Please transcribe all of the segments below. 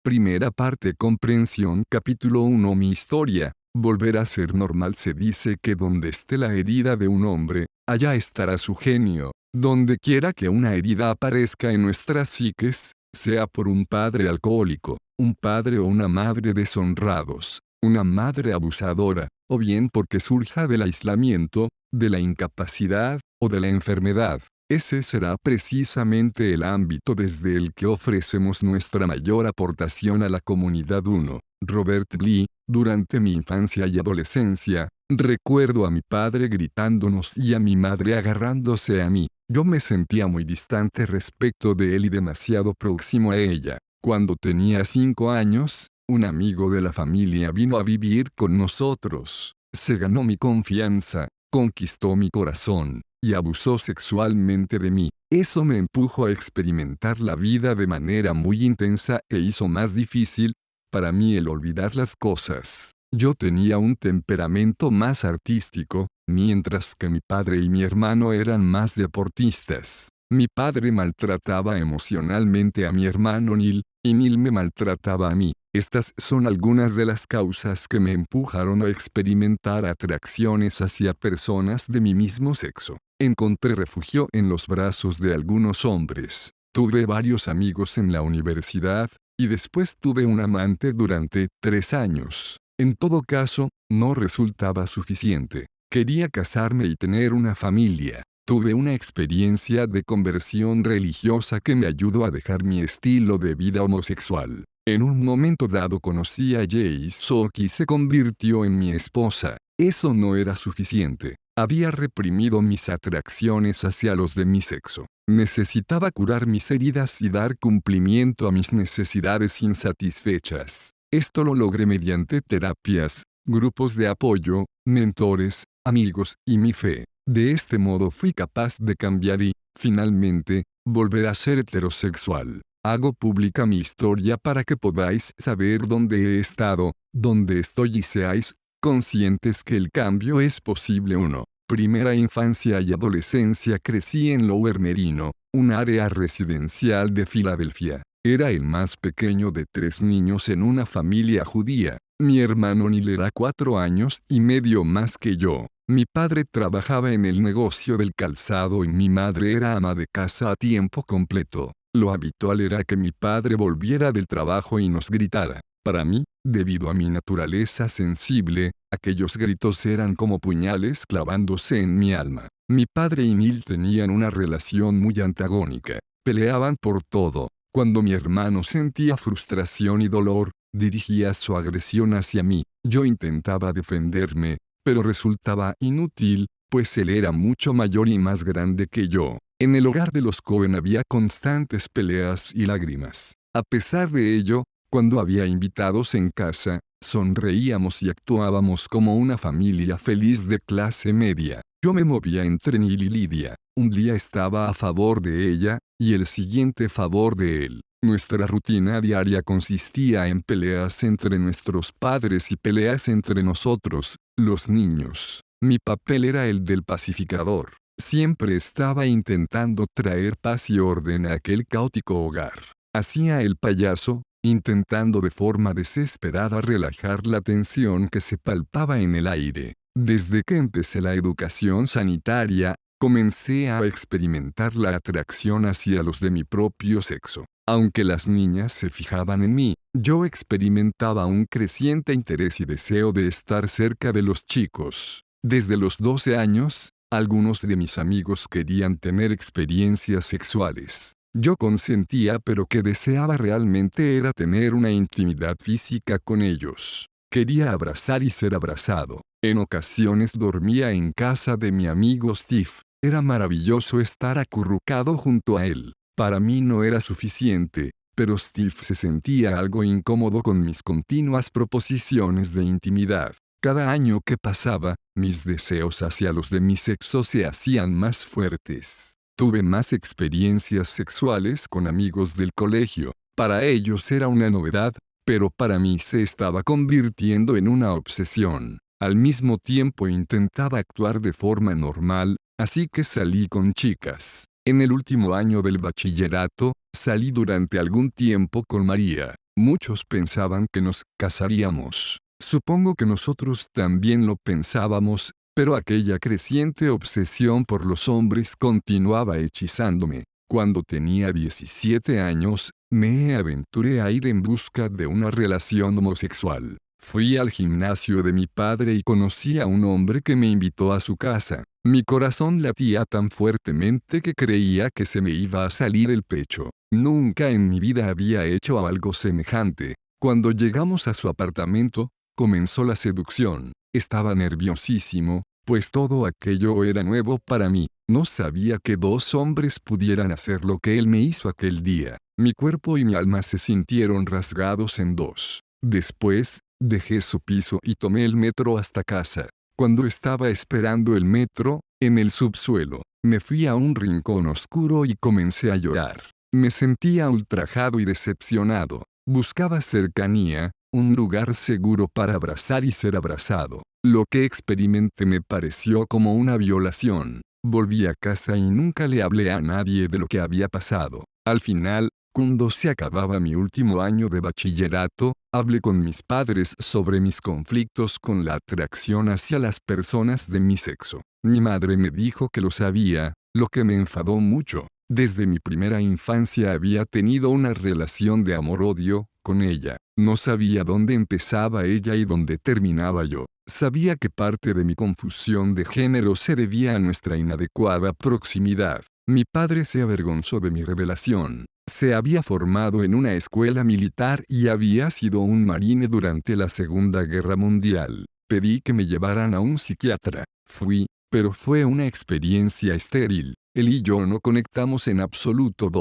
Primera parte. Comprensión. Capítulo 1. Mi historia. Volver a ser normal. Se dice que donde esté la herida de un hombre, allá estará su genio. Donde quiera que una herida aparezca en nuestras psiques, sea por un padre alcohólico, un padre o una madre deshonrados, una madre abusadora, o bien porque surja del aislamiento, de la incapacidad, o de la enfermedad, ese será precisamente el ámbito desde el que ofrecemos nuestra mayor aportación a la comunidad. 1. Robert Lee. Durante mi infancia y adolescencia, recuerdo a mi padre gritándonos y a mi madre agarrándose a mí. Yo me sentía muy distante respecto de él y demasiado próximo a ella. Cuando tenía 5 años, un amigo de la familia vino a vivir con nosotros. Se ganó mi confianza, conquistó mi corazón, y abusó sexualmente de mí. Eso me empujó a experimentar la vida de manera muy intensa e hizo más difícil, para mí, el olvidar las cosas. Yo tenía un temperamento más artístico, mientras que mi padre y mi hermano eran más deportistas. Mi padre maltrataba emocionalmente a mi hermano Neil, y Neil me maltrataba a mí. Estas son algunas de las causas que me empujaron a experimentar atracciones hacia personas de mi mismo sexo. Encontré refugio en los brazos de algunos hombres. Tuve varios amigos en la universidad, y después tuve un amante durante 3 años. En todo caso, no resultaba suficiente. Quería casarme y tener una familia. Tuve una experiencia de conversión religiosa que me ayudó a dejar mi estilo de vida homosexual. En un momento dado conocí a Jae Sok y se convirtió en mi esposa. Eso no era suficiente. Había reprimido mis atracciones hacia los de mi sexo. Necesitaba curar mis heridas y dar cumplimiento a mis necesidades insatisfechas. Esto lo logré mediante terapias, grupos de apoyo, mentores, amigos y mi fe. De este modo fui capaz de cambiar y, finalmente, volver a ser heterosexual. Hago pública mi historia para que podáis saber dónde he estado, dónde estoy y seáis conscientes que el cambio es posible. 1. Primera infancia y adolescencia. Crecí en Lower Merino, un área residencial de Filadelfia. Era el más pequeño de 3 niños en una familia judía. Mi hermano Neil era 4 años y medio más que yo. Mi padre trabajaba en el negocio del calzado y mi madre era ama de casa a tiempo completo. Lo habitual era que mi padre volviera del trabajo y nos gritara. Para mí, debido a mi naturaleza sensible, aquellos gritos eran como puñales clavándose en mi alma. Mi padre y Neil tenían una relación muy antagónica. Peleaban por todo. Cuando mi hermano sentía frustración y dolor, dirigía su agresión hacia mí. Yo intentaba defenderme, pero resultaba inútil, pues él era mucho mayor y más grande que yo. En el hogar de los Cohen había constantes peleas y lágrimas. A pesar de ello, cuando había invitados en casa, sonreíamos y actuábamos como una familia feliz de clase media. Yo me movía entre Neil y Lydia. Un día estaba a favor de ella, y el siguiente a favor de él. Nuestra rutina diaria consistía en peleas entre nuestros padres y peleas entre nosotros, los niños. Mi papel era el del pacificador. Siempre estaba intentando traer paz y orden a aquel caótico hogar. Hacía el payaso, intentando de forma desesperada relajar la tensión que se palpaba en el aire. Desde que empecé la educación sanitaria, comencé a experimentar la atracción hacia los de mi propio sexo. Aunque las niñas se fijaban en mí, yo experimentaba un creciente interés y deseo de estar cerca de los chicos. Desde los 12 años, algunos de mis amigos querían tener experiencias sexuales. Yo consentía, pero que deseaba realmente era tener una intimidad física con ellos. Quería abrazar y ser abrazado. En ocasiones dormía en casa de mi amigo Steve. Era maravilloso estar acurrucado junto a él. Para mí no era suficiente, pero Steve se sentía algo incómodo con mis continuas proposiciones de intimidad. Cada año que pasaba, mis deseos hacia los de mi sexo se hacían más fuertes. Tuve más experiencias sexuales con amigos del colegio. Para ellos era una novedad, pero para mí se estaba convirtiendo en una obsesión. Al mismo tiempo intentaba actuar de forma normal, así que salí con chicas. En el último año del bachillerato, salí durante algún tiempo con María. Muchos pensaban que nos casaríamos. Supongo que nosotros también lo pensábamos, pero aquella creciente obsesión por los hombres continuaba hechizándome. Cuando tenía 17 años, me aventuré a ir en busca de una relación homosexual. Fui al gimnasio de mi padre y conocí a un hombre que me invitó a su casa. Mi corazón latía tan fuertemente que creía que se me iba a salir el pecho. Nunca en mi vida había hecho algo semejante. Cuando llegamos a su apartamento, comenzó la seducción. Estaba nerviosísimo, pues todo aquello era nuevo para mí. No sabía que dos hombres pudieran hacer lo que él me hizo aquel día. Mi cuerpo y mi alma se sintieron rasgados en dos. Después, dejé su piso y tomé el metro hasta casa. Cuando estaba esperando el metro, en el subsuelo, me fui a un rincón oscuro y comencé a llorar. Me sentía ultrajado y decepcionado. Buscaba cercanía, un lugar seguro para abrazar y ser abrazado. Lo que experimenté me pareció como una violación. Volví a casa y nunca le hablé a nadie de lo que había pasado. Al final, cuando se acababa mi último año de bachillerato, hablé con mis padres sobre mis conflictos con la atracción hacia las personas de mi sexo. Mi madre me dijo que lo sabía, lo que me enfadó mucho. Desde mi primera infancia había tenido una relación de amor-odio con ella. No sabía dónde empezaba ella y dónde terminaba yo. Sabía que parte de mi confusión de género se debía a nuestra inadecuada proximidad. Mi padre se avergonzó de mi revelación. Se había formado en una escuela militar y había sido un marine durante la Segunda Guerra Mundial. Pedí que me llevaran a un psiquiatra. Fui, pero fue una experiencia estéril. Él y yo no conectamos en absoluto.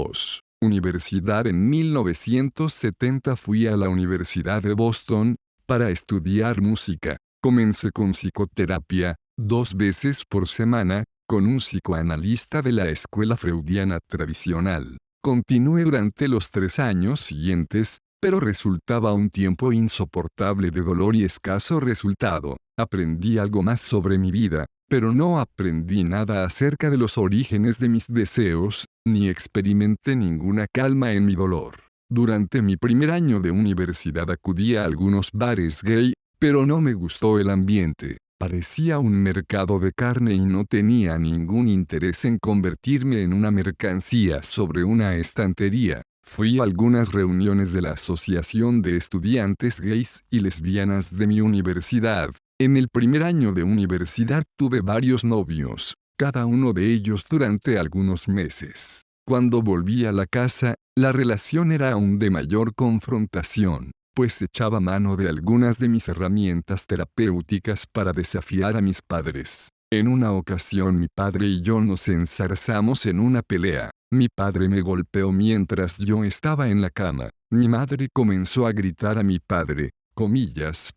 Universidad. En 1970 fui a la Universidad de Boston para estudiar música. Comencé con psicoterapia, 2 veces por semana, con un psicoanalista de la escuela freudiana tradicional. Continué durante los 3 años siguientes, pero resultaba un tiempo insoportable de dolor y escaso resultado. Aprendí algo más sobre mi vida, pero no aprendí nada acerca de los orígenes de mis deseos, ni experimenté ninguna calma en mi dolor. Durante mi primer año de universidad acudí a algunos bares gay, pero no me gustó el ambiente. Parecía un mercado de carne y no tenía ningún interés en convertirme en una mercancía sobre una estantería. Fui a algunas reuniones de la Asociación de Estudiantes Gays y Lesbianas de mi universidad. En el primer año de universidad tuve varios novios, cada uno de ellos durante algunos meses. Cuando volví a la casa, la relación era aún de mayor confrontación, pues echaba mano de algunas de mis herramientas terapéuticas para desafiar a mis padres. En una ocasión mi padre y yo nos enzarzamos en una pelea. Mi padre me golpeó mientras yo estaba en la cama. Mi madre comenzó a gritar a mi padre, comillas,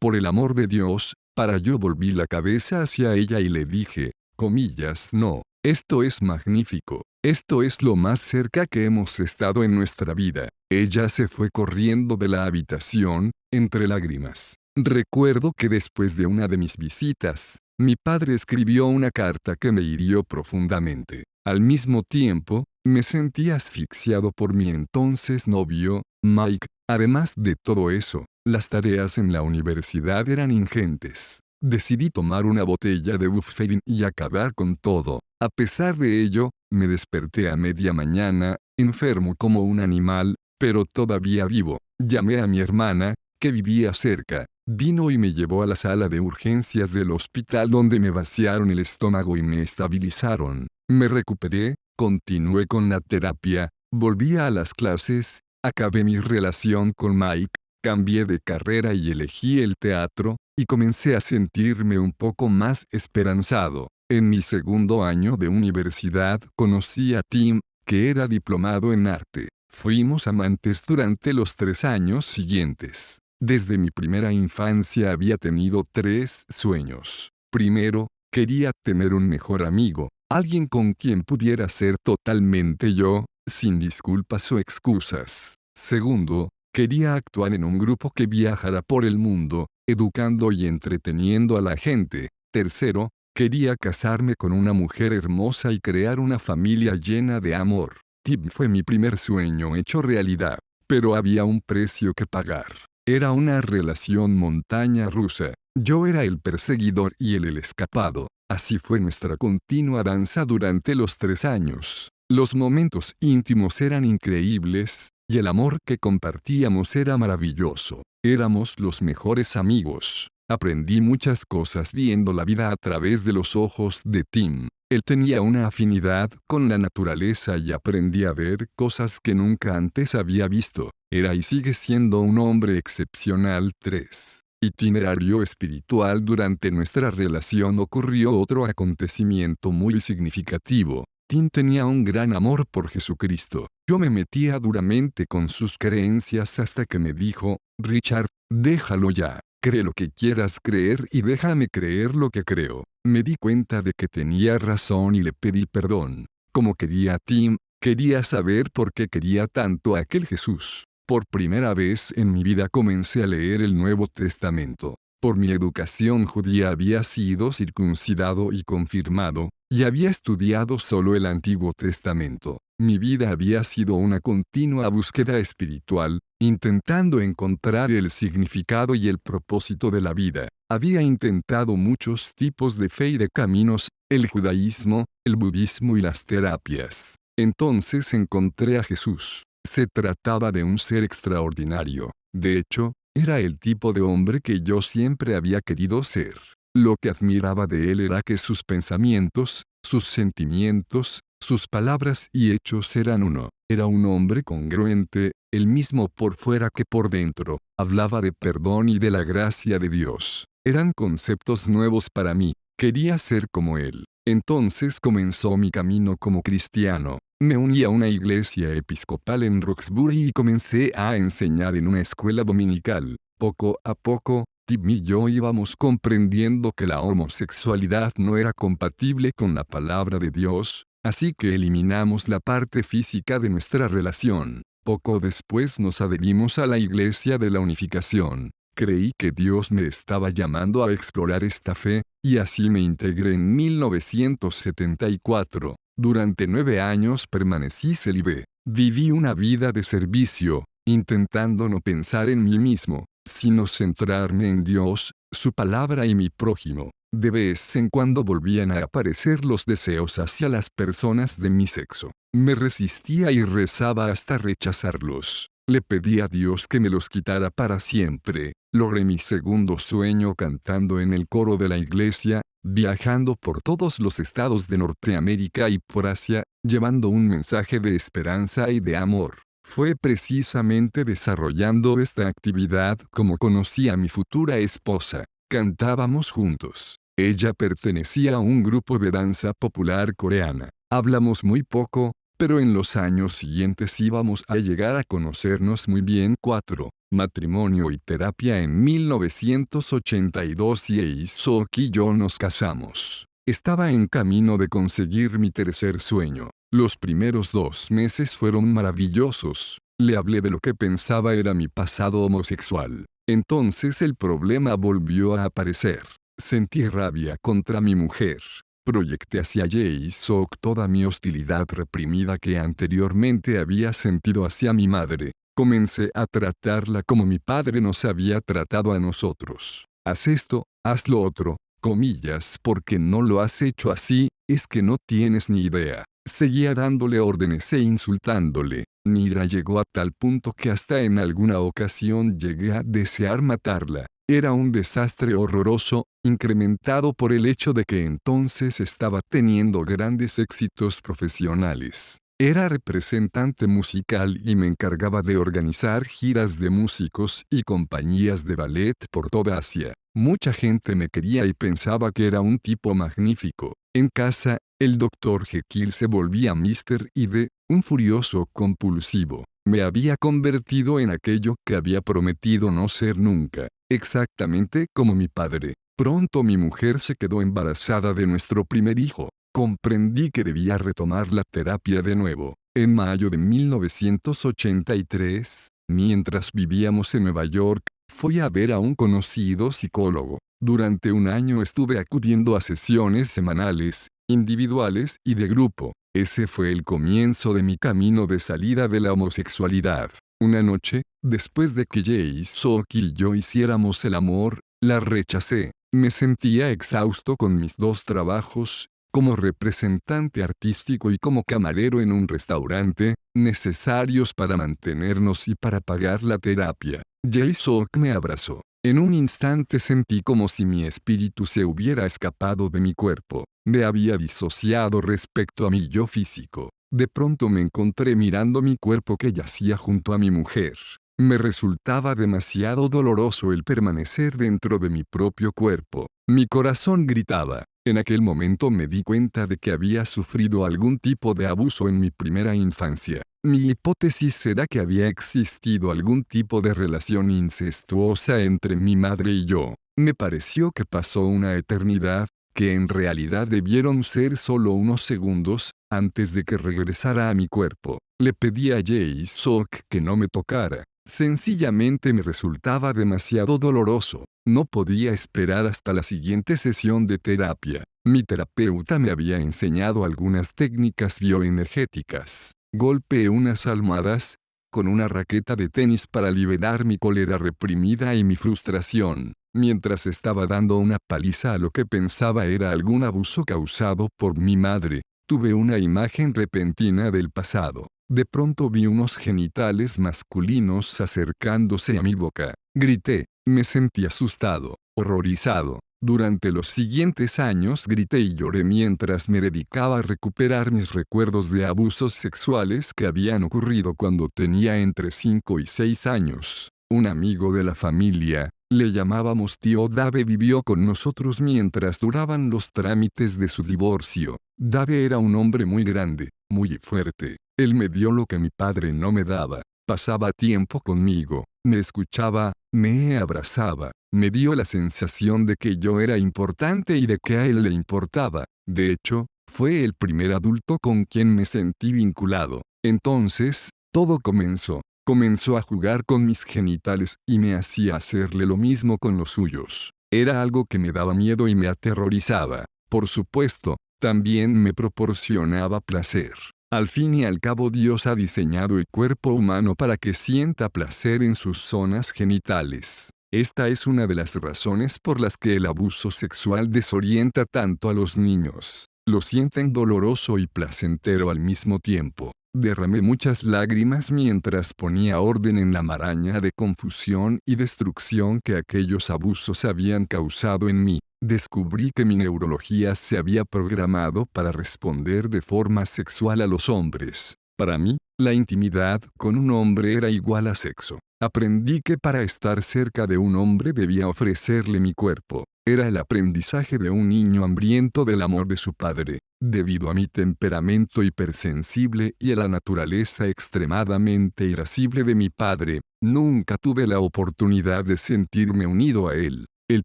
por el amor de Dios, para. Yo volví la cabeza hacia ella y le dije, comillas, no, esto es magnífico, esto es lo más cerca que hemos estado en nuestra vida. Ella se fue corriendo de la habitación, entre lágrimas. Recuerdo que después de una de mis visitas, mi padre escribió una carta que me hirió profundamente. Al mismo tiempo, me sentí asfixiado por mi entonces novio, Mike. Además de todo eso, las tareas en la universidad eran ingentes. Decidí tomar una botella de Bufferin y acabar con todo. A pesar de ello, me desperté a media mañana, enfermo como un animal, pero todavía vivo. Llamé a mi hermana, que vivía cerca. Vino y me llevó a la sala de urgencias del hospital donde me vaciaron el estómago y me estabilizaron. Me recuperé, continué con la terapia, volví a las clases, acabé mi relación con Mike, cambié de carrera y elegí el teatro, y comencé a sentirme un poco más esperanzado. En mi segundo año de universidad conocí a Tim, que era diplomado en arte. Fuimos amantes durante los 3 años siguientes. Desde mi primera infancia había tenido 3 sueños. Primero, quería tener un mejor amigo, alguien con quien pudiera ser totalmente yo, sin disculpas o excusas. Segundo, quería actuar en un grupo que viajara por el mundo, educando y entreteniendo a la gente. Tercero, quería casarme con una mujer hermosa y crear una familia llena de amor. Tim fue mi primer sueño hecho realidad. Pero había un precio que pagar. Era una relación montaña rusa. Yo era el perseguidor y él el escapado. Así fue nuestra continua danza durante los 3 años. Los momentos íntimos eran increíbles, y el amor que compartíamos era maravilloso. Éramos los mejores amigos. Aprendí muchas cosas viendo la vida a través de los ojos de Tim. Él tenía una afinidad con la naturaleza y aprendí a ver cosas que nunca antes había visto. Era y sigue siendo un hombre excepcional. 3. Itinerario espiritual. Durante nuestra relación ocurrió otro acontecimiento muy significativo. Tim tenía un gran amor por Jesucristo. Yo me metía duramente con sus creencias hasta que me dijo: Richard, déjalo ya. Cree lo que quieras creer y déjame creer lo que creo. Me di cuenta de que tenía razón y le pedí perdón. Como quería a Tim, quería saber por qué quería tanto a aquel Jesús. Por primera vez en mi vida comencé a leer el Nuevo Testamento. Por mi educación judía había sido circuncidado y confirmado, y había estudiado solo el Antiguo Testamento. Mi vida había sido una continua búsqueda espiritual, intentando encontrar el significado y el propósito de la vida. Había intentado muchos tipos de fe y de caminos, el judaísmo, el budismo y las terapias. Entonces encontré a Jesús. Se trataba de un ser extraordinario. De hecho, era el tipo de hombre que yo siempre había querido ser. Lo que admiraba de él era que sus pensamientos, sus sentimientos, sus palabras y hechos eran uno. Era un hombre congruente, el mismo por fuera que por dentro. Hablaba de perdón y de la gracia de Dios. Eran conceptos nuevos para mí. Quería ser como él. Entonces comenzó mi camino como cristiano. Me uní a una iglesia episcopal en Roxbury y comencé a enseñar en una escuela dominical. Poco a poco, Tim y yo íbamos comprendiendo que la homosexualidad no era compatible con la palabra de Dios, así que eliminamos la parte física de nuestra relación. Poco después nos adherimos a la Iglesia de la Unificación. Creí que Dios me estaba llamando a explorar esta fe, y así me integré en 1974. Durante 9 años permanecí célibe. Viví una vida de servicio, intentando no pensar en mí mismo, sino centrarme en Dios, su palabra y mi prójimo. De vez en cuando volvían a aparecer los deseos hacia las personas de mi sexo. Me resistía y rezaba hasta rechazarlos. Le pedí a Dios que me los quitara para siempre. Logré mi segundo sueño cantando en el coro de la iglesia, viajando por todos los estados de Norteamérica y por Asia, llevando un mensaje de esperanza y de amor. Fue precisamente desarrollando esta actividad como conocí a mi futura esposa. Cantábamos juntos. Ella pertenecía a un grupo de danza popular coreana. Hablamos muy poco, pero en los años siguientes íbamos a llegar a conocernos muy bien. 4. Matrimonio y terapia. En 1982 Jae-sok y yo nos casamos. Estaba en camino de conseguir mi tercer sueño. Los primeros 2 meses fueron maravillosos. Le hablé de lo que pensaba era mi pasado homosexual. Entonces el problema volvió a aparecer. Sentí rabia contra mi mujer. Proyecté hacia Jae-sok toda mi hostilidad reprimida que anteriormente había sentido hacia mi madre. Comencé a tratarla como mi padre nos había tratado a nosotros. Haz esto, haz lo otro, comillas, porque no lo has hecho así, es que no tienes ni idea. Seguía dándole órdenes e insultándole. Mi ira llegó a tal punto que hasta en alguna ocasión llegué a desear matarla. Era un desastre horroroso, incrementado por el hecho de que entonces estaba teniendo grandes éxitos profesionales. Era representante musical y me encargaba de organizar giras de músicos y compañías de ballet por toda Asia. Mucha gente me quería y pensaba que era un tipo magnífico. En casa, el Dr. Jekyll se volvía Mr. Hyde, un furioso compulsivo. Me había convertido en aquello que había prometido no ser nunca, exactamente como mi padre. Pronto mi mujer se quedó embarazada de nuestro primer hijo. Comprendí que debía retomar la terapia de nuevo. En mayo de 1983, mientras vivíamos en Nueva York, fui a ver a un conocido psicólogo. Durante un año estuve acudiendo a sesiones semanales, individuales y de grupo. Ese fue el comienzo de mi camino de salida de la homosexualidad. Una noche, después de que Jae-sok y yo hiciéramos el amor, la rechacé. Me sentía exhausto con mis dos trabajos, como representante artístico y como camarero en un restaurante, necesarios para mantenernos y para pagar la terapia. Jae-sok me abrazó. En un instante sentí como si mi espíritu se hubiera escapado de mi cuerpo. Me había disociado respecto a mi yo físico. De pronto me encontré mirando mi cuerpo que yacía junto a mi mujer. Me resultaba demasiado doloroso el permanecer dentro de mi propio cuerpo. Mi corazón gritaba. En aquel momento me di cuenta de que había sufrido algún tipo de abuso en mi primera infancia. Mi hipótesis era que había existido algún tipo de relación incestuosa entre mi madre y yo. Me pareció que pasó una eternidad, que en realidad debieron ser solo unos segundos, antes de que regresara a mi cuerpo. Le pedí a Jae-sok que no me tocara. Sencillamente me resultaba demasiado doloroso. No podía esperar hasta la siguiente sesión de terapia. Mi terapeuta me había enseñado algunas técnicas bioenergéticas. Golpeé unas almohadas con una raqueta de tenis para liberar mi cólera reprimida y mi frustración. Mientras estaba dando una paliza a lo que pensaba era algún abuso causado por mi madre, tuve una imagen repentina del pasado. De pronto vi unos genitales masculinos acercándose a mi boca. Grité. Me sentí asustado, horrorizado. Durante los siguientes años grité y lloré mientras me dedicaba a recuperar mis recuerdos de abusos sexuales que habían ocurrido cuando tenía entre 5 y 6 años. Un amigo de la familia, le llamábamos tío Dave, vivió con nosotros mientras duraban los trámites de su divorcio. Dave era un hombre muy grande, muy fuerte. Él me dio lo que mi padre no me daba. Pasaba tiempo conmigo, me escuchaba, me abrazaba, me dio la sensación de que yo era importante y de que a él le importaba. De hecho, fue el primer adulto con quien me sentí vinculado. Entonces, todo comenzó. Comenzó a jugar con mis genitales y me hacía hacerle lo mismo con los suyos. Era algo que me daba miedo y me aterrorizaba. Por supuesto, también me proporcionaba placer. Al fin y al cabo Dios ha diseñado el cuerpo humano para que sienta placer en sus zonas genitales. Esta es una de las razones por las que el abuso sexual desorienta tanto a los niños. Lo sienten doloroso y placentero al mismo tiempo. Derramé muchas lágrimas mientras ponía orden en la maraña de confusión y destrucción que aquellos abusos habían causado en mí. Descubrí que mi neurología se había programado para responder de forma sexual a los hombres. Para mí, la intimidad con un hombre era igual a sexo. Aprendí que para estar cerca de un hombre debía ofrecerle mi cuerpo. Era el aprendizaje de un niño hambriento del amor de su padre. Debido a mi temperamento hipersensible y a la naturaleza extremadamente irascible de mi padre, nunca tuve la oportunidad de sentirme unido a él. El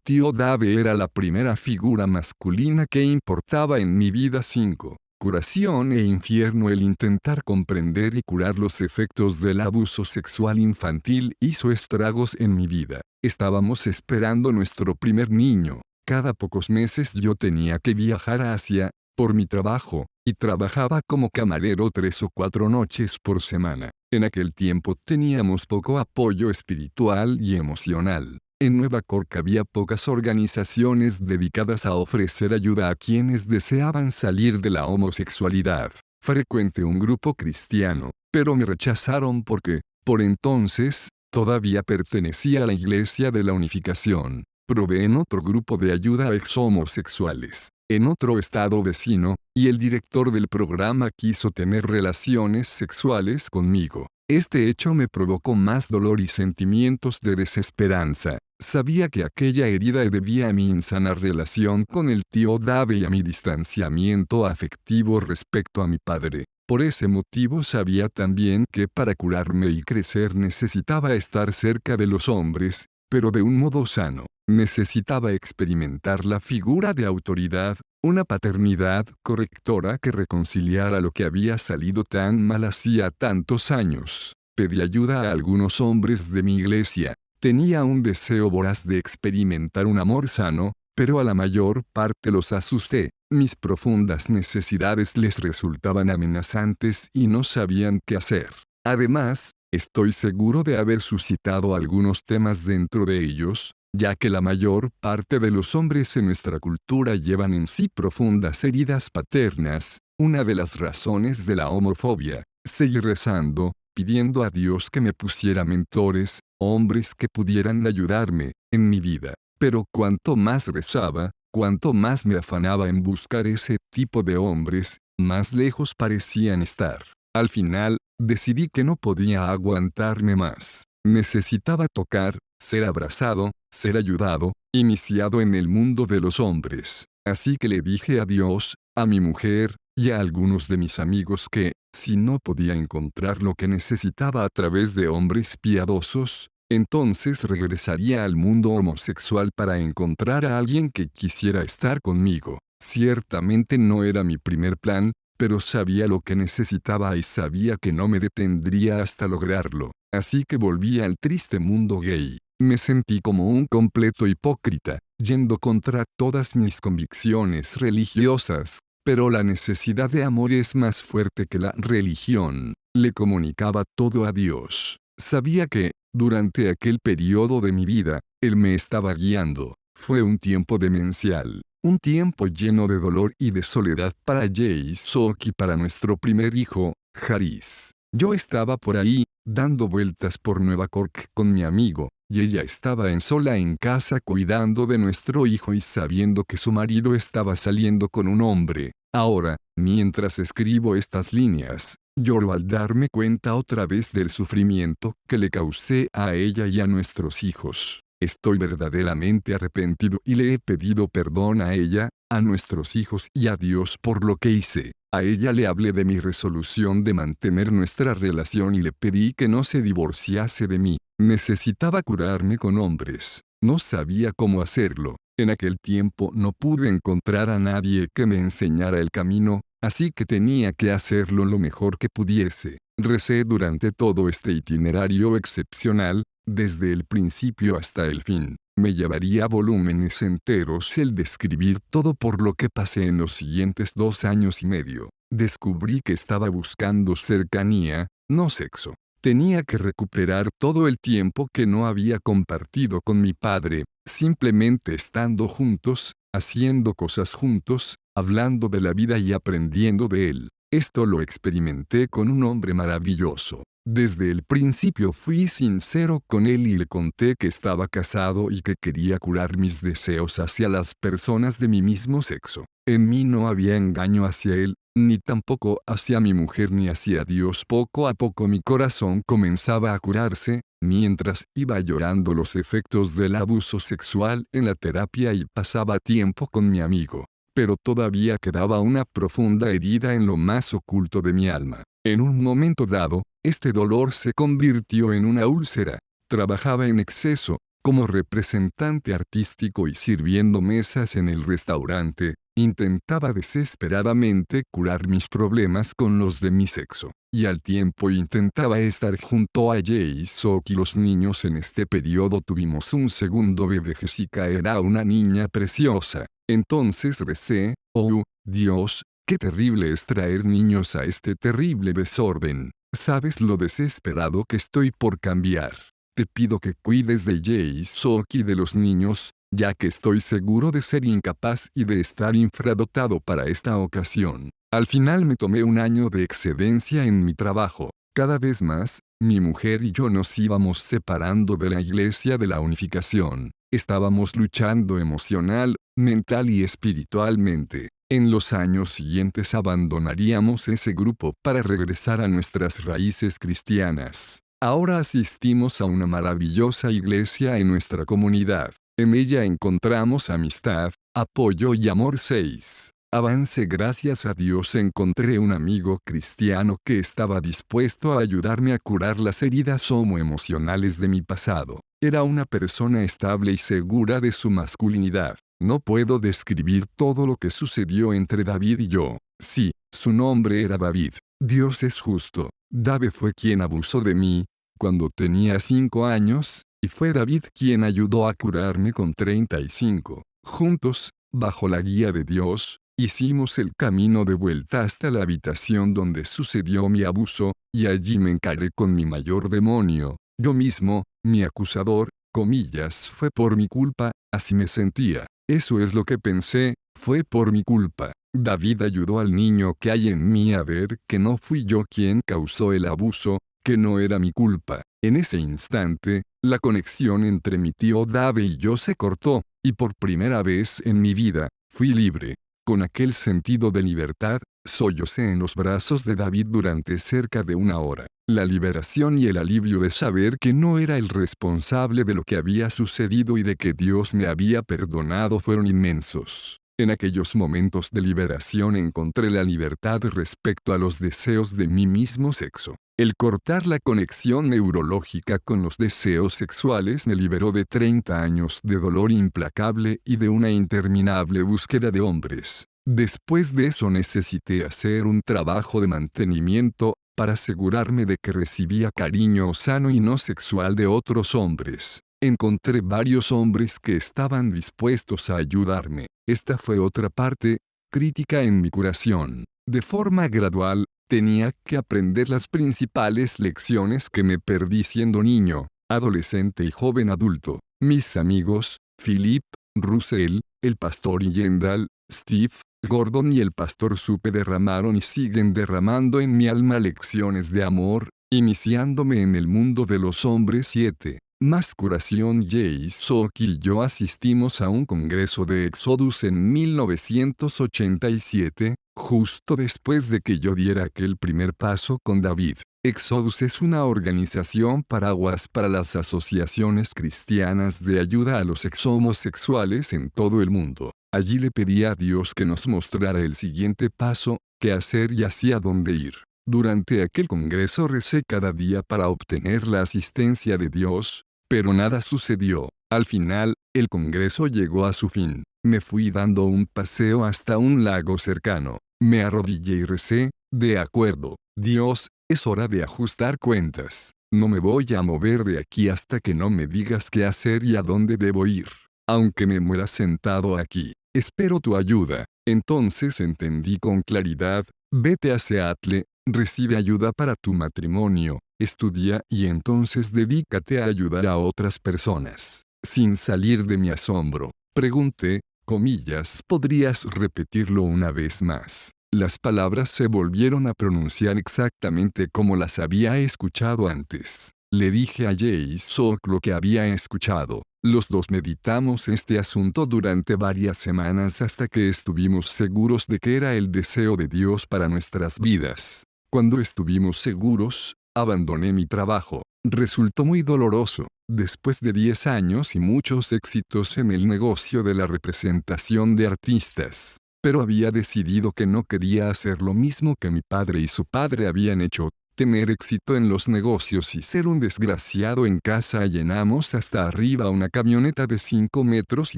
tío Dave era la primera figura masculina que importaba en mi vida. 5. Curación e infierno. El intentar comprender y curar los efectos del abuso sexual infantil hizo estragos en mi vida. Estábamos esperando nuestro primer niño. Cada pocos meses yo tenía que viajar a Asia, por mi trabajo, y trabajaba como camarero 3 o 4 noches por semana. En aquel tiempo teníamos poco apoyo espiritual y emocional. En Nueva York había pocas organizaciones dedicadas a ofrecer ayuda a quienes deseaban salir de la homosexualidad. Frecuenté un grupo cristiano, pero me rechazaron porque, por entonces, todavía pertenecía a la Iglesia de la Unificación. Probé en otro grupo de ayuda a ex-homosexuales, en otro estado vecino, y el director del programa quiso tener relaciones sexuales conmigo. Este hecho me provocó más dolor y sentimientos de desesperanza. Sabía que aquella herida debía a mi insana relación con el tío Dave y a mi distanciamiento afectivo respecto a mi padre. Por ese motivo sabía también que para curarme y crecer necesitaba estar cerca de los hombres, pero de un modo sano. Necesitaba experimentar la figura de autoridad, una paternidad correctora que reconciliara lo que había salido tan mal hacía tantos años. Pedí ayuda a algunos hombres de mi iglesia. Tenía un deseo voraz de experimentar un amor sano, pero a la mayor parte los asusté. Mis profundas necesidades les resultaban amenazantes y no sabían qué hacer. Además, Estoy seguro de haber suscitado algunos temas dentro de ellos, ya que la mayor parte de los hombres en nuestra cultura llevan en sí profundas heridas paternas, una de las razones de la homofobia. Seguí rezando, pidiendo a Dios que me pusiera mentores, hombres que pudieran ayudarme, en mi vida. Pero cuanto más rezaba, cuanto más me afanaba en buscar ese tipo de hombres, más lejos parecían estar. Al final, decidí que no podía aguantarme más. Necesitaba tocar, ser abrazado, ser ayudado, iniciado en el mundo de los hombres. Así que le dije a Dios, a mi mujer, y a algunos de mis amigos que, si no podía encontrar lo que necesitaba a través de hombres piadosos, entonces regresaría al mundo homosexual para encontrar a alguien que quisiera estar conmigo. Ciertamente no era mi primer plan, pero sabía lo que necesitaba y sabía que no me detendría hasta lograrlo. Así que volví al triste mundo gay. Me sentí como un completo hipócrita, yendo contra todas mis convicciones religiosas, pero la necesidad de amor es más fuerte que la religión. Le comunicaba todo a Dios. Sabía que, durante aquel periodo de mi vida, Él me estaba guiando. Fue un tiempo demencial. Un tiempo lleno de dolor y de soledad para Jae-sok y para nuestro primer hijo, Haris. Yo estaba por ahí, dando vueltas por Nueva York con mi amigo, y ella estaba sola en casa cuidando de nuestro hijo y sabiendo que su marido estaba saliendo con un hombre. Ahora, mientras escribo estas líneas, lloro al darme cuenta otra vez del sufrimiento que le causé a ella y a nuestros hijos. Estoy verdaderamente arrepentido y le he pedido perdón a ella, a nuestros hijos y a Dios por lo que hice. A ella le hablé de mi resolución de mantener nuestra relación y le pedí que no se divorciase de mí. Necesitaba curarme con hombres. No sabía cómo hacerlo. En aquel tiempo no pude encontrar a nadie que me enseñara el camino, así que tenía que hacerlo lo mejor que pudiese. Recé durante todo este itinerario excepcional, desde el principio hasta el fin. Me llevaría volúmenes enteros el describir todo por lo que pasé en los siguientes 2 años y medio. Descubrí que estaba buscando cercanía, no sexo. Tenía que recuperar todo el tiempo que no había compartido con mi padre, simplemente estando juntos, haciendo cosas juntos, hablando de la vida y aprendiendo de él. Esto lo experimenté con un hombre maravilloso. Desde el principio fui sincero con él y le conté que estaba casado y que quería curar mis deseos hacia las personas de mi mismo sexo. En mí no había engaño hacia él, ni tampoco hacia mi mujer ni hacia Dios. Poco a poco mi corazón comenzaba a curarse, mientras iba llorando los efectos del abuso sexual en la terapia y pasaba tiempo con mi amigo. Pero todavía quedaba una profunda herida en lo más oculto de mi alma. En un momento dado, este dolor se convirtió en una úlcera. Trabajaba en exceso, como representante artístico y sirviendo mesas en el restaurante. Intentaba desesperadamente curar mis problemas con los de mi sexo, y al tiempo intentaba estar junto a Jae-sok y los niños. En este periodo tuvimos un segundo bebé. Jessica era una niña preciosa. Entonces recé, oh, Dios, qué terrible es traer niños a este terrible desorden. Sabes lo desesperado que estoy por cambiar. Te pido que cuides de Jae-sok y de los niños, ya que estoy seguro de ser incapaz y de estar infradotado para esta ocasión. Al final me tomé un año de excedencia en mi trabajo. Cada vez más, mi mujer y yo nos íbamos separando de la Iglesia de la Unificación. Estábamos luchando emocional, mental y espiritualmente. En los años siguientes abandonaríamos ese grupo para regresar a nuestras raíces cristianas. Ahora asistimos a una maravillosa iglesia en nuestra comunidad. En ella encontramos amistad, apoyo y amor. 6. Avance. Gracias a Dios encontré un amigo cristiano que estaba dispuesto a ayudarme a curar las heridas homoemocionales de mi pasado. Era una persona estable y segura de su masculinidad. No puedo describir todo lo que sucedió entre David y yo. Sí, su nombre era David. Dios es justo. David fue quien abusó de mí cuando tenía 5 años, y fue David quien ayudó a curarme con 35. Juntos, bajo la guía de Dios, Hicimos el camino de vuelta hasta la habitación donde sucedió mi abuso, y allí me encaré con mi mayor demonio, yo mismo, mi acusador, comillas, fue por mi culpa, así me sentía. Eso es lo que pensé, fue por mi culpa. David ayudó al niño que hay en mí a ver que no fui yo quien causó el abuso, que no era mi culpa. En ese instante, la conexión entre mi tío Dave y yo se cortó, y por primera vez en mi vida, fui libre. Con aquel sentido de libertad, sollocé en los brazos de David durante cerca de una hora. La liberación y el alivio de saber que no era el responsable de lo que había sucedido y de que Dios me había perdonado fueron inmensos. En aquellos momentos de liberación encontré la libertad respecto a los deseos de mi mismo sexo. El cortar la conexión neurológica con los deseos sexuales me liberó de 30 años de dolor implacable y de una interminable búsqueda de hombres. Después de eso necesité hacer un trabajo de mantenimiento, para asegurarme de que recibía cariño sano y no sexual de otros hombres. Encontré varios hombres que estaban dispuestos a ayudarme. Esta fue otra parte crítica en mi curación. De forma gradual, tenía que aprender las principales lecciones que me perdí siendo niño, adolescente y joven adulto. Mis amigos, Philip, Russell, el pastor Yendal, Steve, Gordon y el pastor Supe derramaron y siguen derramando en mi alma lecciones de amor, iniciándome en el mundo de los hombres 7. Más curación. Jay Sok y yo asistimos a un congreso de Exodus en 1987, justo después de que yo diera aquel primer paso con David. Exodus es una organización paraguas para las asociaciones cristianas de ayuda a los homosexuales en todo el mundo. Allí le pedí a Dios que nos mostrara el siguiente paso, qué hacer y hacia dónde ir. Durante aquel congreso recé cada día para obtener la asistencia de Dios, pero nada sucedió. Al final, el congreso llegó a su fin. Me fui dando un paseo hasta un lago cercano. Me arrodillé y recé, de acuerdo, Dios, es hora de ajustar cuentas. No me voy a mover de aquí hasta que no me digas qué hacer y a dónde debo ir. Aunque me muera sentado aquí, espero tu ayuda. Entonces entendí con claridad, vete a Seattle, recibe ayuda para tu matrimonio, estudia y entonces dedícate a ayudar a otras personas. Sin salir de mi asombro, pregunté, comillas, ¿podrías repetirlo una vez más? Las palabras se volvieron a pronunciar exactamente como las había escuchado antes. Le dije a Jay Sok lo que había escuchado. Los dos meditamos este asunto durante varias semanas hasta que estuvimos seguros de que era el deseo de Dios para nuestras vidas. Cuando estuvimos seguros, abandoné mi trabajo. Resultó muy doloroso. Después de 10 años y muchos éxitos en el negocio de la representación de artistas. Pero había decidido que no quería hacer lo mismo que mi padre y su padre habían hecho. Tener éxito en los negocios y ser un desgraciado en casa. Llenamos hasta arriba una camioneta de 5,5 metros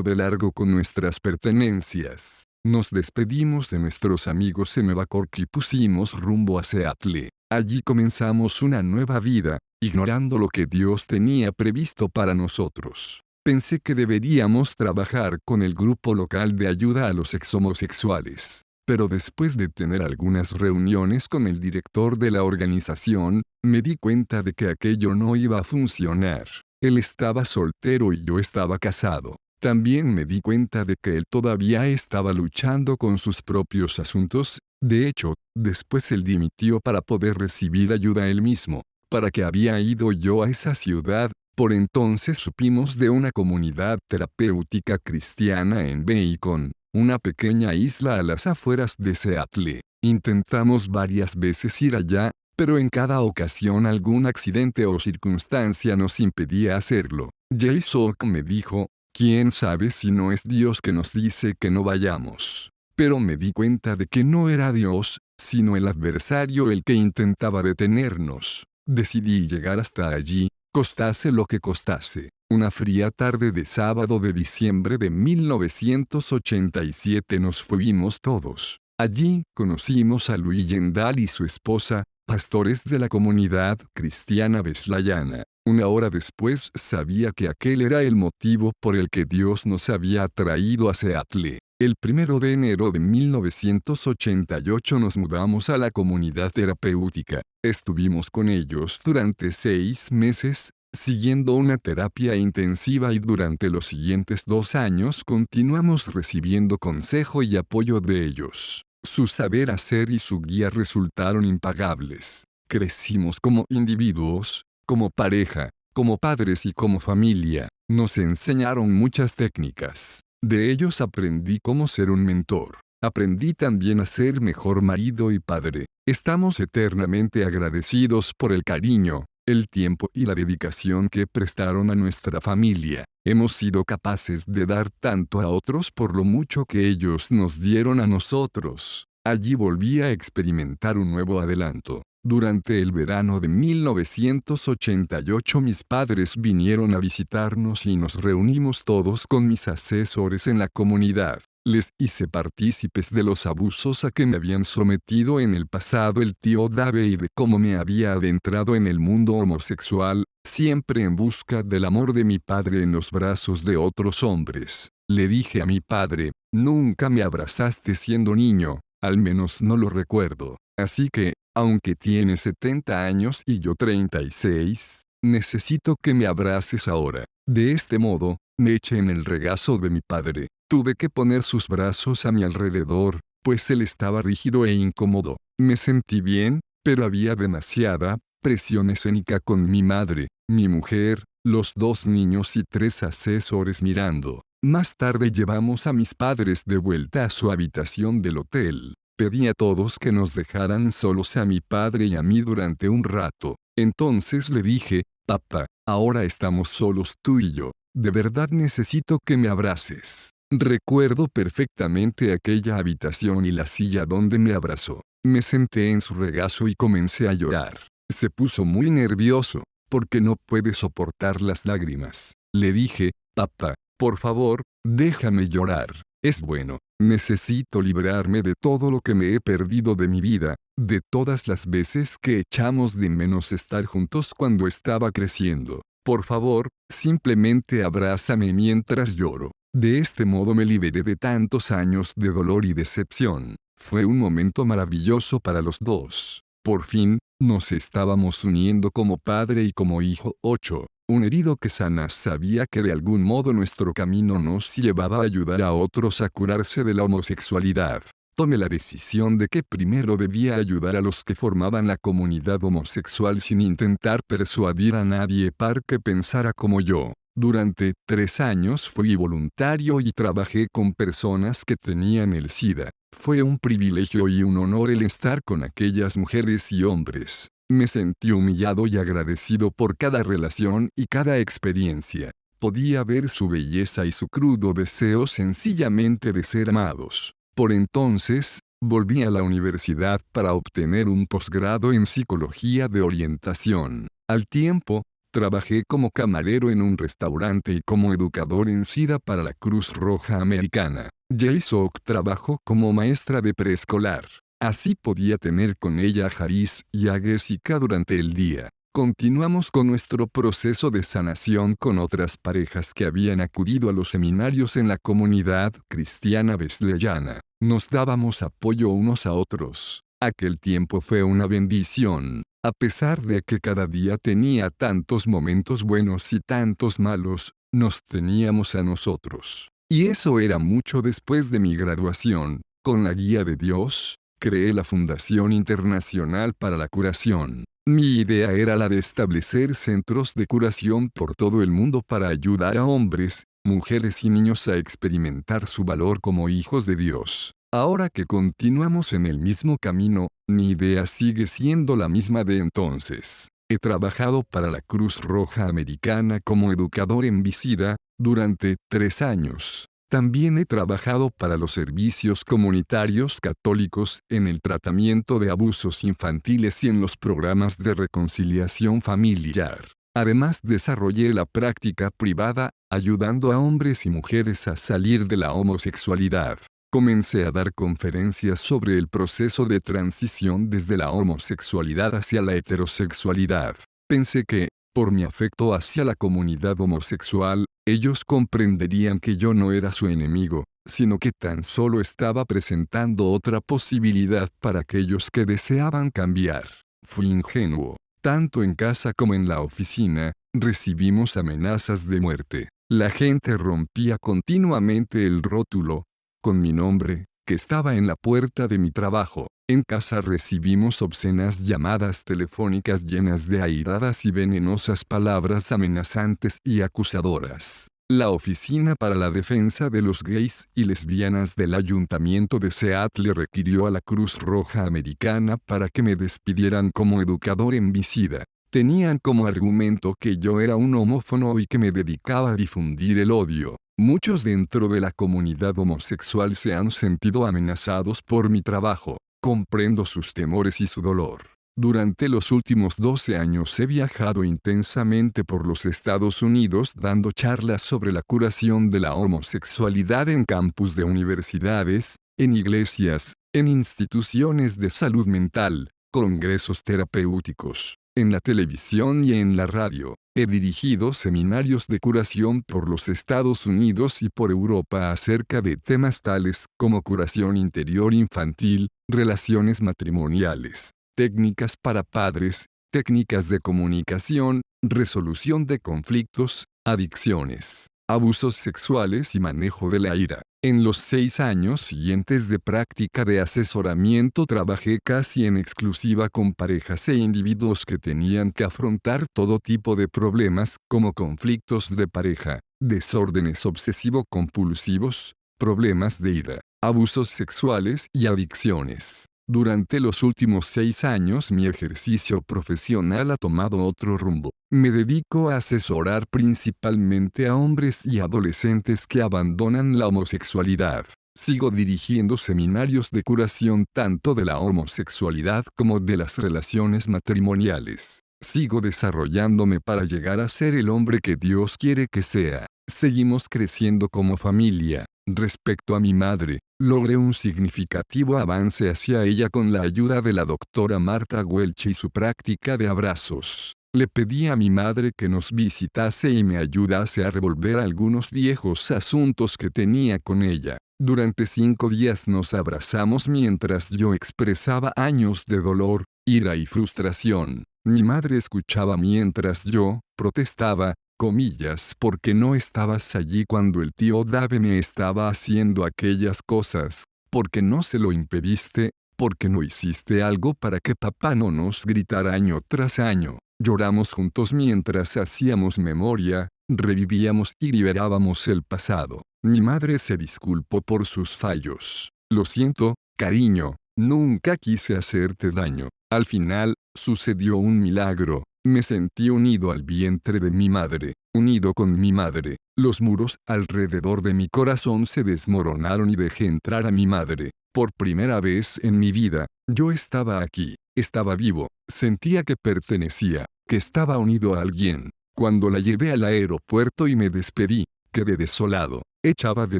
de largo con nuestras pertenencias. Nos despedimos de nuestros amigos en Nueva York y pusimos rumbo a Seattle. Allí comenzamos una nueva vida, ignorando lo que Dios tenía previsto para nosotros. Pensé que deberíamos trabajar con el grupo local de ayuda a los homosexuales. Pero después de tener algunas reuniones con el director de la organización, me di cuenta de que aquello no iba a funcionar. Él estaba soltero y yo estaba casado. También me di cuenta de que él todavía estaba luchando con sus propios asuntos. De hecho, después él dimitió para poder recibir ayuda él mismo. ¿Para qué había ido yo a esa ciudad? Por entonces supimos de una comunidad terapéutica cristiana en Bacon, una pequeña isla a las afueras de Seattle. Intentamos varias veces ir allá, pero en cada ocasión algún accidente o circunstancia nos impedía hacerlo. Jay Sok me dijo, ¿quién sabe si no es Dios que nos dice que no vayamos? Pero me di cuenta de que no era Dios, sino el adversario el que intentaba detenernos. Decidí llegar hasta allí, costase lo que costase. Una fría tarde de sábado de diciembre de 1987 nos fuimos todos. Allí conocimos a Louis Yendal y su esposa, pastores de la comunidad cristiana Beslayana. Una hora después sabía que aquel era el motivo por el que Dios nos había traído a Seattle. El 1 de enero de 1988 nos mudamos a la comunidad terapéutica. Estuvimos con ellos durante 6 meses, siguiendo una terapia intensiva y durante los siguientes 2 años continuamos recibiendo consejo y apoyo de ellos. Su saber hacer y su guía resultaron impagables. Crecimos como individuos, como pareja, como padres y como familia. Nos enseñaron muchas técnicas. De ellos aprendí cómo ser un mentor. Aprendí también a ser mejor marido y padre. Estamos eternamente agradecidos por el cariño, el tiempo y la dedicación que prestaron a nuestra familia. Hemos sido capaces de dar tanto a otros por lo mucho que ellos nos dieron a nosotros. Allí volví a experimentar un nuevo adelanto. Durante el verano de 1988 mis padres vinieron a visitarnos y nos reunimos todos con mis asesores en la comunidad. Les hice partícipes de los abusos a que me habían sometido en el pasado el tío Dave y de cómo me había adentrado en el mundo homosexual, siempre en busca del amor de mi padre en los brazos de otros hombres. Le dije a mi padre, nunca me abrazaste siendo niño, al menos no lo recuerdo. Así que, aunque tienes 70 años y yo 36, necesito que me abraces ahora. De este modo, me eché en el regazo de mi padre. Tuve que poner sus brazos a mi alrededor, pues él estaba rígido e incómodo. Me sentí bien, pero había demasiada presión escénica con mi madre, mi mujer, los 2 niños y 3 asesores mirando. Más tarde llevamos a mis padres de vuelta a su habitación del hotel. Pedí a todos que nos dejaran solos a mi padre y a mí durante un rato. Entonces le dije, papá, ahora estamos solos tú y yo. De verdad necesito que me abraces. Recuerdo perfectamente aquella habitación y la silla donde me abrazó. Me senté en su regazo y comencé a llorar. Se puso muy nervioso, porque no puede soportar las lágrimas. Le dije, papá, por favor, déjame llorar. Es bueno, necesito librarme de todo lo que me he perdido de mi vida, de todas las veces que echamos de menos estar juntos cuando estaba creciendo. Por favor, simplemente abrázame mientras lloro. De este modo me liberé de tantos años de dolor y decepción. Fue un momento maravilloso para los dos. Por fin, nos estábamos uniendo como padre y como hijo. 8. Un herido que sana sabía que de algún modo nuestro camino nos llevaba a ayudar a otros a curarse de la homosexualidad. Tomé la decisión de que primero debía ayudar a los que formaban la comunidad homosexual sin intentar persuadir a nadie para que pensara como yo. Durante 3 años fui voluntario y trabajé con personas que tenían el SIDA. Fue un privilegio y un honor el estar con aquellas mujeres y hombres. Me sentí humillado y agradecido por cada relación y cada experiencia. Podía ver su belleza y su crudo deseo sencillamente de ser amados. Por entonces, volví a la universidad para obtener un posgrado en psicología de orientación. Al tiempo, trabajé como camarero en un restaurante y como educador en SIDA para la Cruz Roja Americana. Jae-sok trabajó como maestra de preescolar. Así podía tener con ella a Haris y a Jessica durante el día. Continuamos con nuestro proceso de sanación con otras parejas que habían acudido a los seminarios en la comunidad cristiana wesleyana. Nos dábamos apoyo unos a otros. Aquel tiempo fue una bendición. A pesar de que cada día tenía tantos momentos buenos y tantos malos, nos teníamos a nosotros. Y eso era mucho después de mi graduación. Con la guía de Dios, creé la Fundación Internacional para la Curación. Mi idea era la de establecer centros de curación por todo el mundo para ayudar a hombres, mujeres y niños a experimentar su valor como hijos de Dios. Ahora que continuamos en el mismo camino, mi idea sigue siendo la misma de entonces. He trabajado para la Cruz Roja Americana como educador en SIDA durante 3 años. También he trabajado para los servicios comunitarios católicos en el tratamiento de abusos infantiles y en los programas de reconciliación familiar. Además desarrollé la práctica privada, ayudando a hombres y mujeres a salir de la homosexualidad. Comencé a dar conferencias sobre el proceso de transición desde la homosexualidad hacia la heterosexualidad. Pensé que, por mi afecto hacia la comunidad homosexual, ellos comprenderían que yo no era su enemigo, sino que tan solo estaba presentando otra posibilidad para aquellos que deseaban cambiar. Fui ingenuo. Tanto en casa como en la oficina, recibimos amenazas de muerte. La gente rompía continuamente el rótulo, con mi nombre, que estaba en la puerta de mi trabajo. En casa recibimos obscenas llamadas telefónicas llenas de airadas y venenosas palabras amenazantes y acusadoras. La Oficina para la Defensa de los Gays y Lesbianas del Ayuntamiento de Seattle requirió a la Cruz Roja Americana para que me despidieran como educador en Visida. Tenían como argumento que yo era un homófobo y que me dedicaba a difundir el odio. Muchos dentro de la comunidad homosexual se han sentido amenazados por mi trabajo. Comprendo sus temores y su dolor. Durante los últimos 12 años he viajado intensamente por los Estados Unidos dando charlas sobre la curación de la homosexualidad en campus de universidades, en iglesias, en instituciones de salud mental, congresos terapéuticos, en la televisión y en la radio. He dirigido seminarios de curación por los Estados Unidos y por Europa acerca de temas tales como curación interior infantil, relaciones matrimoniales, técnicas para padres, técnicas de comunicación, resolución de conflictos, adicciones, abusos sexuales y manejo de la ira. En los 6 años siguientes de práctica de asesoramiento trabajé casi en exclusiva con parejas e individuos que tenían que afrontar todo tipo de problemas como conflictos de pareja, desórdenes obsesivo-compulsivos, problemas de ira, abusos sexuales y adicciones. Durante los últimos 6 años mi ejercicio profesional ha tomado otro rumbo. Me dedico a asesorar principalmente a hombres y adolescentes que abandonan la homosexualidad. Sigo dirigiendo seminarios de curación tanto de la homosexualidad como de las relaciones matrimoniales. Sigo desarrollándome para llegar a ser el hombre que Dios quiere que sea. Seguimos creciendo como familia. Respecto a mi madre, logré un significativo avance hacia ella con la ayuda de la doctora Marta Welch y su práctica de abrazos. Le pedí a mi madre que nos visitase y me ayudase a revolver algunos viejos asuntos que tenía con ella. Durante 5 días nos abrazamos mientras yo expresaba años de dolor, ira y frustración. Mi madre escuchaba mientras yo protestaba, comillas, porque no estabas allí cuando el tío Dave me estaba haciendo aquellas cosas, porque no se lo impediste, porque no hiciste algo para que papá no nos gritara año tras año. Lloramos juntos mientras hacíamos memoria, revivíamos y liberábamos el pasado. Mi madre se disculpó por sus fallos. Lo siento, cariño, nunca quise hacerte daño. Al final, sucedió un milagro. Me sentí unido al vientre de mi madre, unido con mi madre. Los muros alrededor de mi corazón se desmoronaron y dejé entrar a mi madre. Por primera vez en mi vida, yo estaba aquí, estaba vivo, sentía que pertenecía, que estaba unido a alguien. Cuando la llevé al aeropuerto y me despedí, quedé desolado. Echaba de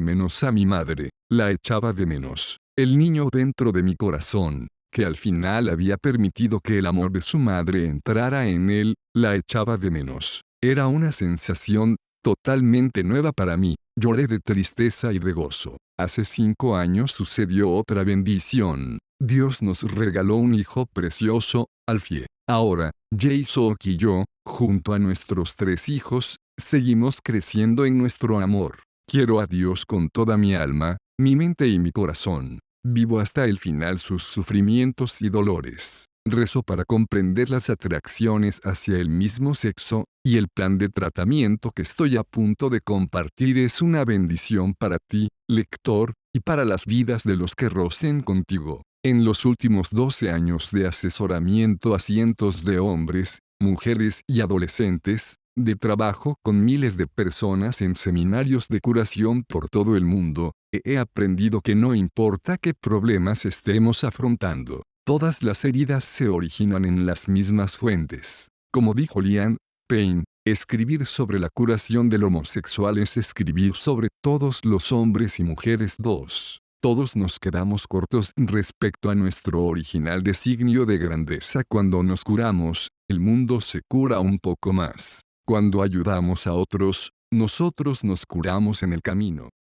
menos a mi madre, la echaba de menos. El niño dentro de mi corazón, que al final había permitido que el amor de su madre entrara en él, la echaba de menos. Era una sensación totalmente nueva para mí. Lloré de tristeza y de gozo. Hace 5 años sucedió otra bendición. Dios nos regaló un hijo precioso, Alfie. Ahora, Jason y yo, junto a nuestros 3 hijos, seguimos creciendo en nuestro amor. Quiero a Dios con toda mi alma, mi mente y mi corazón. Vivo hasta el final sus sufrimientos y dolores. Rezo para comprender las atracciones hacia el mismo sexo, y el plan de tratamiento que estoy a punto de compartir es una bendición para ti, lector, y para las vidas de los que rocen contigo. En los últimos 12 años de asesoramiento a cientos de hombres, mujeres y adolescentes, de trabajo con miles de personas en seminarios de curación por todo el mundo, he aprendido que no importa qué problemas estemos afrontando, todas las heridas se originan en las mismas fuentes. Como dijo Liam Payne, escribir sobre la curación del homosexual es escribir sobre todos los hombres y mujeres. 2. Todos nos quedamos cortos respecto a nuestro original designio de grandeza. Cuando nos curamos, el mundo se cura un poco más. Cuando ayudamos a otros, nosotros nos curamos en el camino.